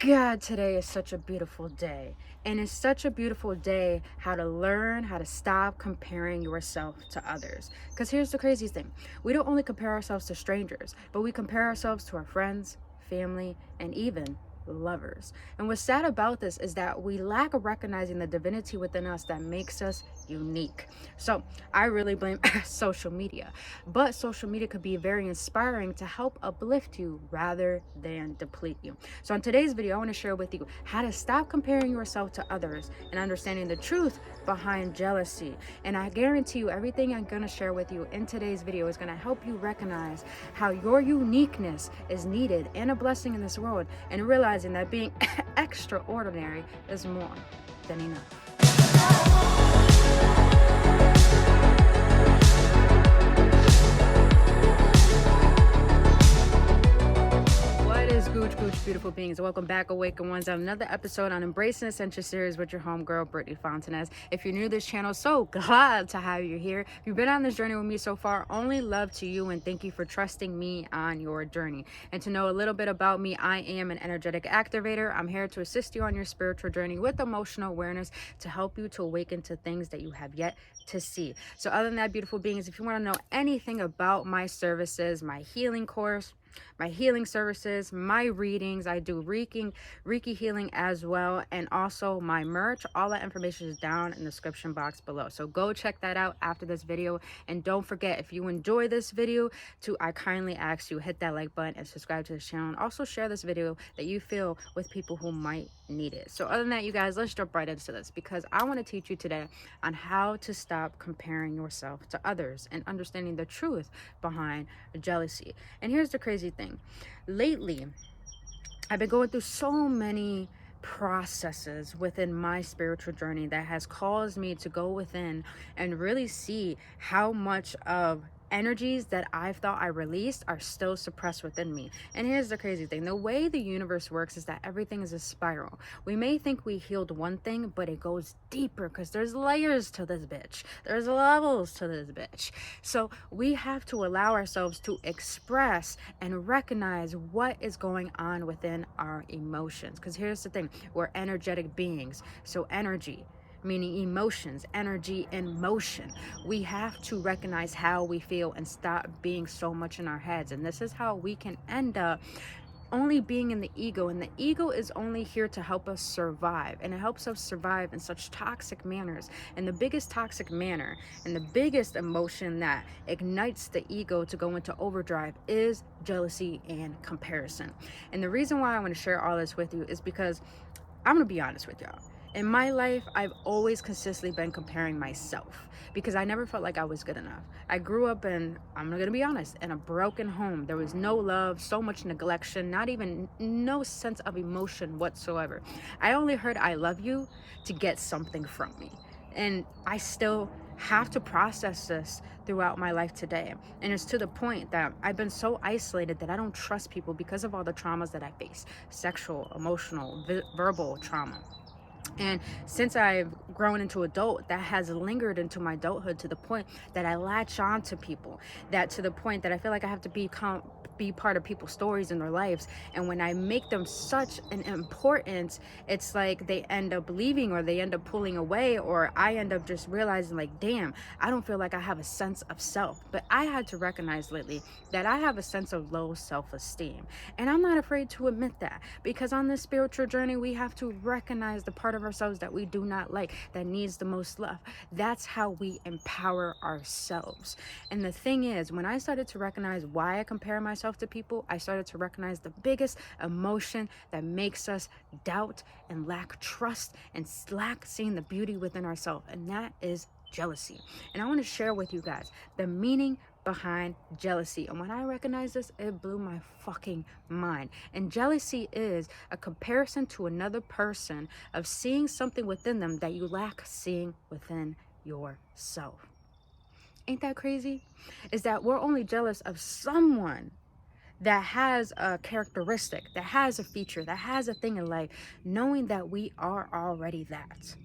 God, today is such a beautiful day. And it's such a beautiful day how to learn how to stop comparing yourself to others. Because here's the crazy thing, we don't only compare ourselves to strangers, but we compare ourselves to our friends, family, and even lovers. And what's sad about this is that we lack of recognizing the divinity within us that makes us unique. So I really blame social media, but social media could be very inspiring to help uplift you rather than deplete you. So in today's video, I want to share with you how to stop comparing yourself to others and understanding the truth behind jealousy. And I guarantee you everything I'm going to share with you in today's video is going to help you recognize how your uniqueness is needed and a blessing in this world, and realizing that being extraordinary is more than enough. Gooch, beautiful beings. Welcome back, Awaken Ones, on another episode on Embracing Essential Series with your homegirl, Brittany Fontanez. If you're new to this channel, so glad to have you here. If you've been on this journey with me so far, only love to you and thank you for trusting me on your journey. And to know a little bit about me, I am an energetic activator. I'm here to assist you on your spiritual journey with emotional awareness to help you to awaken to things that you have yet to see. So other than that, beautiful beings, if you want to know anything about my services, my healing course, my healing services, my readings, I do Reiki healing as well, and also my merch, all that information is down in the description box below. So go check that out after this video. And don't forget, if you enjoy this video, I kindly ask you hit that like button and subscribe to the channel, and also share this video that you feel with people who might need it. So other than that, you guys, let's jump right into this, because I want to teach you today on how to stop comparing yourself to others and understanding the truth behind jealousy. And here's the crazy thing. Lately, I've been going through so many processes within my spiritual journey that has caused me to go within and really see how much of energies that I've thought I released are still suppressed within me. And here's the crazy thing. The way the universe works is that everything is a spiral. We may think we healed one thing, but it goes deeper because there's layers to this bitch. There's levels to this bitch. So we have to allow ourselves to express and recognize what is going on within our emotions. Because here's the thing, we're energetic beings. So energy, meaning emotions, energy in motion. We have to recognize how we feel and stop being so much in our heads. And this is how we can end up only being in the ego, and the ego is only here to help us survive, and it helps us survive in such toxic manners. And the biggest toxic manner and the biggest emotion that ignites the ego to go into overdrive is jealousy and comparison. And the reason why I want to share all this with you is because I'm gonna be honest with y'all. In my life, I've always consistently been comparing myself because I never felt like I was good enough. I grew up in, I'm gonna be honest, in a broken home. There was no love, so much neglection, not even no sense of emotion whatsoever. I only heard I love you to get something from me. And I still have to process this throughout my life today. And it's to the point that I've been so isolated that I don't trust people because of all the traumas that I face, sexual, emotional, verbal trauma. And since I've grown into adult, that has lingered into my adulthood to the point that I latch on to people, that to the point that I feel like I have to be part of people's stories in their lives. And when I make them such an importance, it's like they end up leaving, or they end up pulling away, or I end up just realizing like, damn, I don't feel like I have a sense of self. But I had to recognize lately that I have a sense of low self-esteem, and I'm not afraid to admit that, because on this spiritual journey we have to recognize the part of ourselves that we do not like, that needs the most love. That's how we empower ourselves. And the thing is, when I started to recognize why I compare myself to people, I started to recognize the biggest emotion that makes us doubt and lack trust and lack seeing the beauty within ourselves, and that is jealousy. And I want to share with you guys the meaning behind jealousy. And when I recognized this, it blew my fucking mind. And jealousy is a comparison to another person of seeing something within them that you lack seeing within yourself. Ain't that crazy? Is that we're only jealous of someone that has a characteristic, that has a feature, that has a thing in life, knowing that we are already that.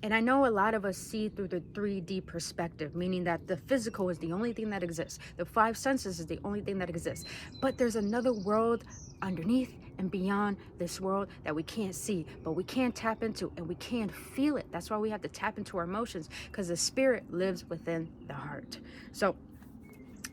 And I know a lot of us see through the 3D perspective, meaning that the physical is the only thing that exists. The five senses is the only thing that exists. But there's another world underneath and beyond this world that we can't see, but we can tap into and we can feel it. That's why we have to tap into our emotions, because the spirit lives within the heart. So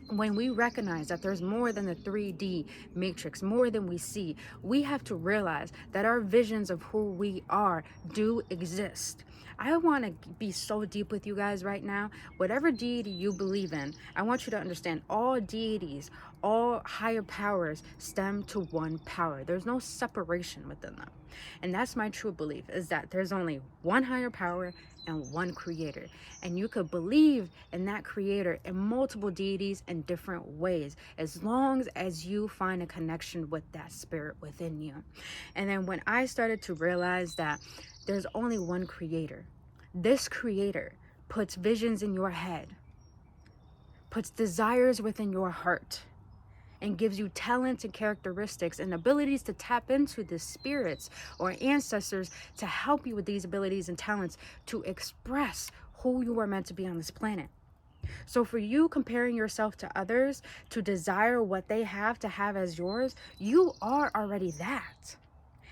when we recognize that there's more than the 3D matrix, more than we see, we have to realize that our visions of who we are do exist. I want to be so deep with you guys right now. Whatever deity you believe in, I want you to understand all deities, all higher powers stem to one power. There's no separation within them. And that's my true belief, is that there's only one higher power and one creator. And you could believe in that creator in multiple deities in different ways, as long as you find a connection with that spirit within you. And then when I started to realize that there's only one creator, this creator puts visions in your head, puts desires within your heart, and gives you talents and characteristics and abilities to tap into the spirits or ancestors to help you with these abilities and talents to express who you are meant to be on this planet. So for you comparing yourself to others to desire what they have to have as yours, you are already that.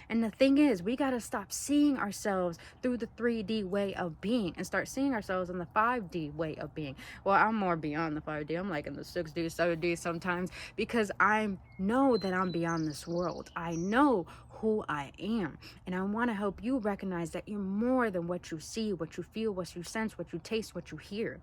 And the thing is, we got to stop seeing ourselves through the 3D way of being and start seeing ourselves in the 5D way of being. Well, I'm more beyond the 5D. I'm like in the 6D, 7D sometimes, because I know that I'm beyond this world. I know who I am. And I want to help you recognize that you're more than what you see, what you feel, what you sense, what you taste, what you hear.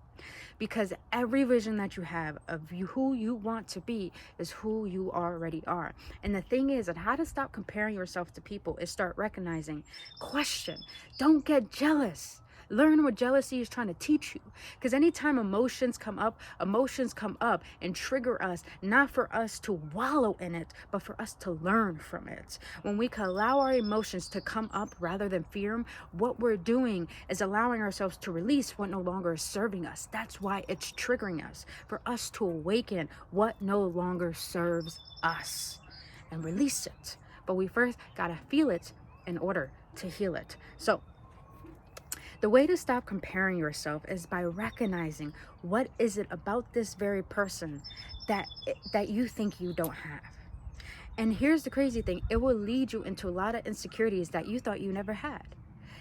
Because every vision that you have of you, who you want to be, is who you already are. And the thing is that how to stop comparing yourself to people is start recognizing, question, don't get jealous. Learn what jealousy is trying to teach you. Because anytime emotions come up and trigger us, not for us to wallow in it, but for us to learn from it. When we can allow our emotions to come up rather than fear them, what we're doing is allowing ourselves to release what no longer is serving us. That's why it's triggering us, for us to awaken what no longer serves us and release it. But we first gotta feel it in order to heal it. So the way to stop comparing yourself is by recognizing what is it about this very person that you think you don't have. And here's the crazy thing, it will lead you into a lot of insecurities that you thought you never had.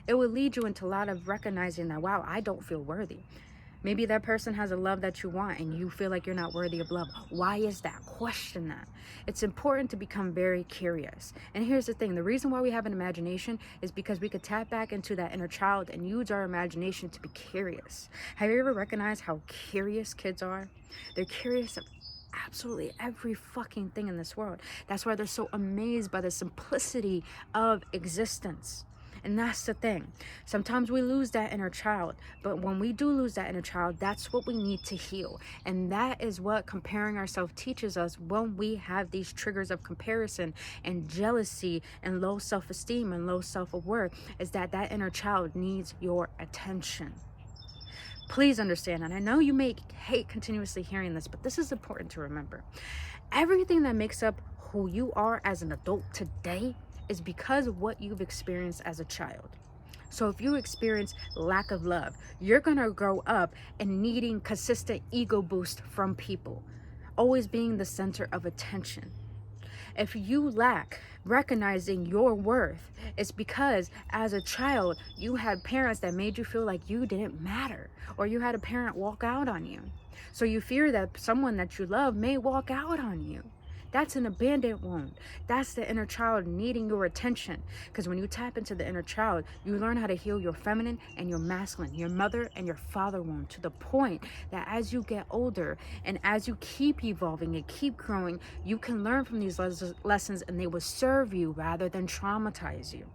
It will lead you into a lot of recognizing that, wow, I don't feel worthy. Maybe that person has a love that you want and you feel like you're not worthy of love. Why is that? Question that. It's important to become very curious. And here's the thing, the reason why we have an imagination is because we could tap back into that inner child and use our imagination to be curious. Have you ever recognized how curious kids are? They're curious of absolutely every fucking thing in this world. That's why they're so amazed by the simplicity of existence. And that's the thing. Sometimes we lose that inner child, but when we do lose that inner child, that's what we need to heal. And that is what comparing ourselves teaches us when we have these triggers of comparison and jealousy and low self-esteem and low self-worth, is that inner child needs your attention. Please understand, and I know you may hate continuously hearing this, but this is important to remember. Everything that makes up who you are as an adult today is because of what you've experienced as a child. So if you experience lack of love, you're gonna grow up and needing consistent ego boost from people, always being the center of attention. If you lack recognizing your worth, it's because as a child, you had parents that made you feel like you didn't matter, or you had a parent walk out on you. So you fear that someone that you love may walk out on you. That's an abandoned wound. That's the inner child needing your attention. Because when you tap into the inner child, you learn how to heal your feminine and your masculine, your mother and your father wound, to the point that as you get older and as you keep evolving and keep growing, you can learn from these lessons and they will serve you rather than traumatize you.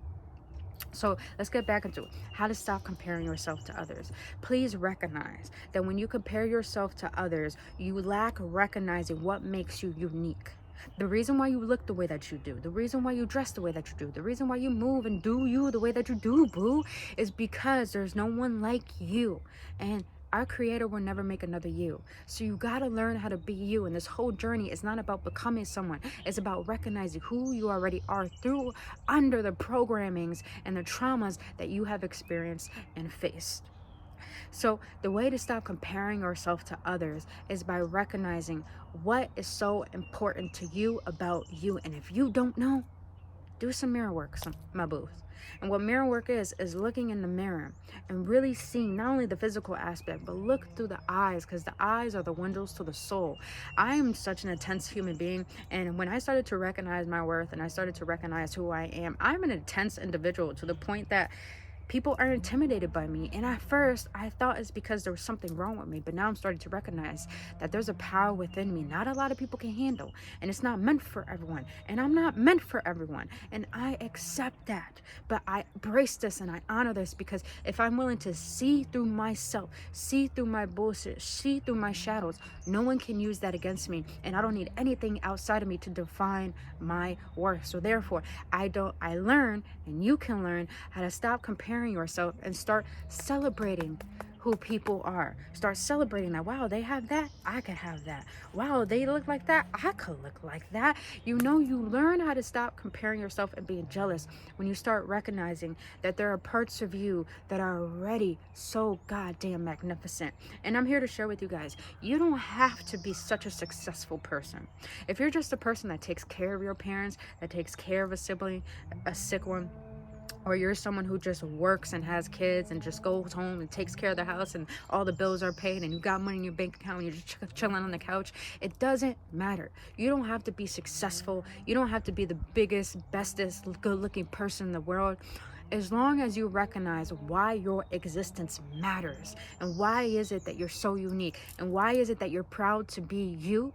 So let's get back into it. How to stop comparing yourself to others. Please recognize that when you compare yourself to others, you lack recognizing what makes you unique. The reason why you look the way that you do, the reason why you dress the way that you do, the reason why you move and do you the way that you do, boo, is because there's no one like you. And Our creator will never make another you. So you got to learn how to be you. And this whole journey is not about becoming someone. It's about recognizing who you already are through under the programmings and the traumas that you have experienced and faced. So the way to stop comparing yourself to others is by recognizing what is so important to you about you. And if you don't know, do some mirror work, my booth. And what mirror work is looking in the mirror and really seeing not only the physical aspect, but look through the eyes, because the eyes are the windows to the soul. I am such an intense human being, and when I started to recognize my worth and I started to recognize who I am, I'm an intense individual to the point that people are intimidated by me. And at first, I thought it's because there was something wrong with me. But now I'm starting to recognize that there's a power within me not a lot of people can handle. And it's not meant for everyone. And I'm not meant for everyone. And I accept that. But I embrace this and I honor this, because if I'm willing to see through myself, see through my bullshit, see through my shadows, no one can use that against me. And I don't need anything outside of me to define my worth. So therefore, I learn, and you can learn how to stop comparing yourself and start celebrating who people are. Start celebrating that, wow, they have that, I could have that. Wow, they look like that, I could look like that. You learn how to stop comparing yourself and being jealous when you start recognizing that there are parts of you that are already so goddamn magnificent. And I'm here to share with you guys, you don't have to be such a successful person. If you're just a person that takes care of your parents, that takes care of a sibling, a sick one, or you're someone who just works and has kids and just goes home and takes care of the house and all the bills are paid and you got money in your bank account and you're just chilling on the couch, it doesn't matter. You don't have to be successful. You don't have to be the biggest, bestest, good-looking person in the world. As long as you recognize why your existence matters and why is it that you're so unique and why is it that you're proud to be you,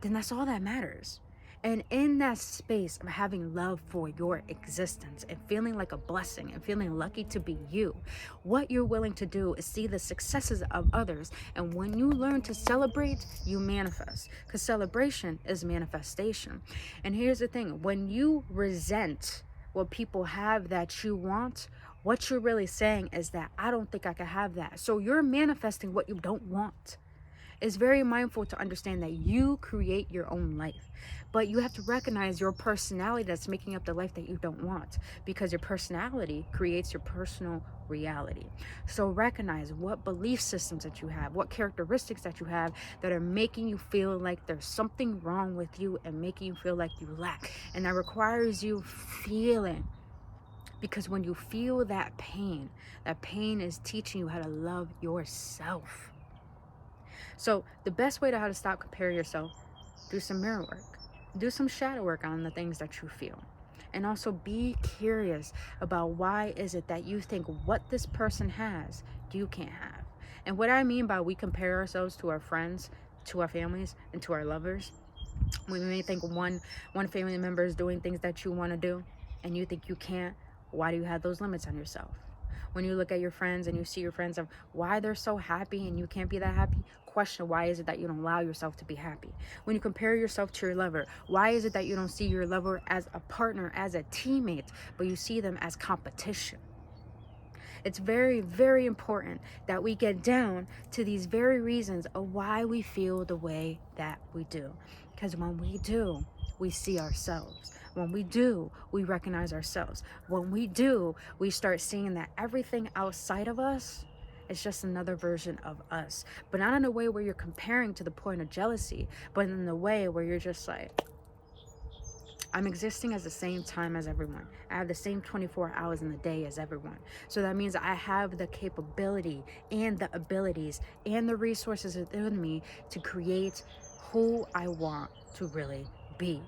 then that's all that matters. And in that space of having love for your existence and feeling like a blessing and feeling lucky to be you, what you're willing to do is see the successes of others. And when you learn to celebrate, you manifest, because celebration is manifestation. And here's the thing, when you resent what people have that you want, what you're really saying is that I don't think I can have that. So you're manifesting what you don't want. It's very mindful to understand that you create your own life, but you have to recognize your personality that's making up the life that you don't want, because your personality creates your personal reality. So recognize what belief systems that you have, what characteristics that you have that are making you feel like there's something wrong with you and making you feel like you lack. And that requires you feeling, because when you feel that pain is teaching you how to love yourself. So the best way to how to stop comparing yourself, do some mirror work, do some shadow work on the things that you feel. And also be curious about why is it that you think what this person has, you can't have. And what I mean by we compare ourselves to our friends, to our families, and to our lovers, we may think one family member is doing things that you want to do and you think you can't. Why do you have those limits on yourself? When you look at your friends and you see your friends of why they're so happy and you can't be that happy, question why is it that you don't allow yourself to be happy. When you compare yourself to your lover, why is it that you don't see your lover as a partner, as a teammate, but you see them as competition? It's very, very important that we get down to these very reasons of why we feel the way that we do. Because when we do, we see ourselves. When we do, we recognize ourselves. When we do, we start seeing that everything outside of us is just another version of us. But not in a way where you're comparing to the point of jealousy, but in the way where you're just like, I'm existing at the same time as everyone. I have the same 24 hours in the day as everyone. So that means I have the capability and the abilities and the resources within me to create who I want to really be.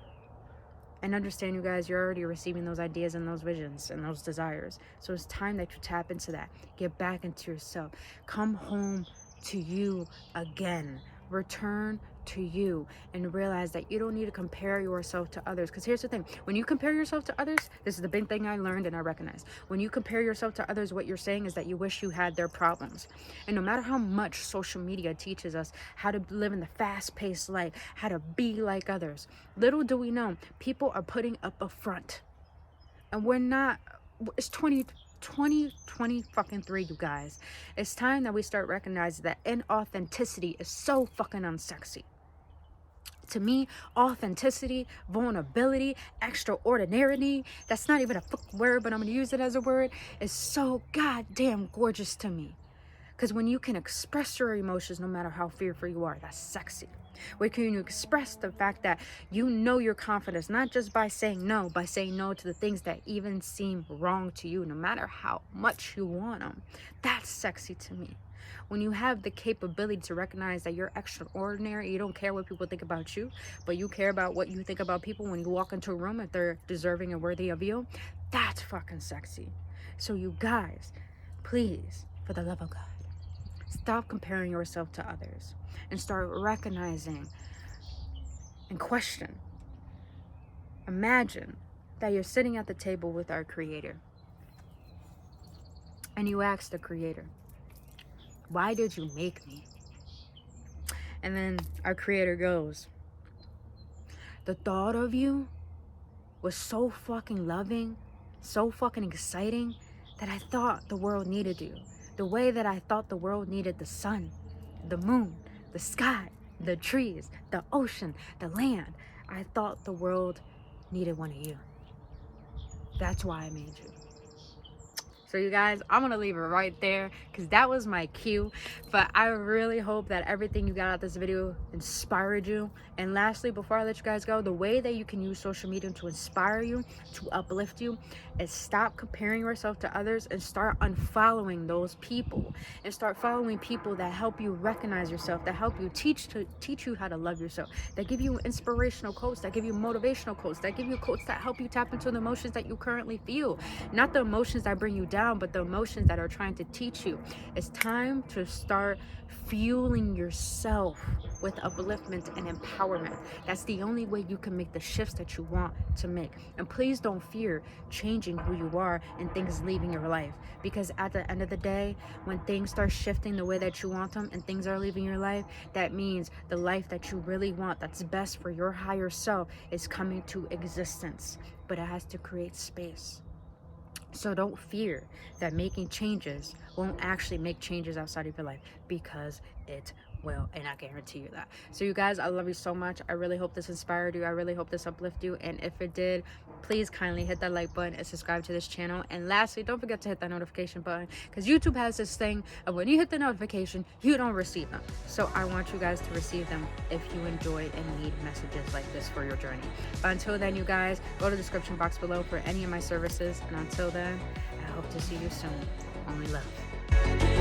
And understand, you guys, you're already receiving those ideas and those visions and those desires. So it's time that you tap into that. Get back into yourself. Come home to you again. Return to you and realize that you don't need to compare yourself to others. Because here's the thing, when you compare yourself to others, this is the big thing I learned and I recognize. When you compare yourself to others, what you're saying is that you wish you had their problems. And no matter how much social media teaches us how to live in the fast-paced life, how to be like others, little do we know, people are putting up a front. And we're not, it's 2023, you guys. It's time that we start recognizing that inauthenticity is so fucking unsexy. To me, authenticity, vulnerability, extraordinarity, that's not even a fuck word, but I'm gonna use it as a word, is so goddamn gorgeous to me. Because when you can express your emotions, no matter how fearful you are, that's sexy. When you express the fact that you know your confidence, not just by saying no to the things that even seem wrong to you, no matter how much you want them, that's sexy to me. When you have the capability to recognize that you're extraordinary, you don't care what people think about you, but you care about what you think about people when you walk into a room, if they're deserving and worthy of you, that's fucking sexy. So you guys, please, for the love of God, stop comparing yourself to others and start recognizing and question. Imagine that you're sitting at the table with our Creator and you ask the Creator, why did you make me? And then our Creator goes, the thought of you was so fucking loving, so fucking exciting, that I thought the world needed you. The way that I thought the world needed the sun, the moon, the sky, the trees, the ocean, the land. I thought the world needed one of you. That's why I made you. So you guys, I'm gonna leave it right there because that was my cue. But I really hope that everything you got out of this video inspired you. And lastly, before I let you guys go, the way that you can use social media to inspire you, to uplift you, is stop comparing yourself to others and start unfollowing those people. And start following people that help you recognize yourself, that help you teach you how to love yourself, that give you inspirational quotes, that give you motivational quotes, that give you quotes that help you tap into the emotions that you currently feel. Not the emotions that bring you down, but the emotions that are trying to teach you. It's time to start fueling yourself with upliftment and empowerment. That's the only way you can make the shifts that you want to make. And please don't fear changing who you are and things leaving your life, because at the end of the day, when things start shifting the way that you want them and things are leaving your life, that means the life that you really want, that's best for your higher self, is coming to existence. But it has to create space. So don't fear that making changes won't actually make changes outside of your life, because it will, and I guarantee you that. So you guys, I love you so much. I really hope this inspired you. I really hope this uplifted you. And if it did, please kindly hit that like button and subscribe to this channel. And lastly, don't forget to hit that notification button, because YouTube has this thing of when you hit the notification, you don't receive them. So I want you guys to receive them if you enjoy and need messages like this for your journey. But until then, you guys, go to the description box below for any of my services. And until then, I hope to see you soon. Only love.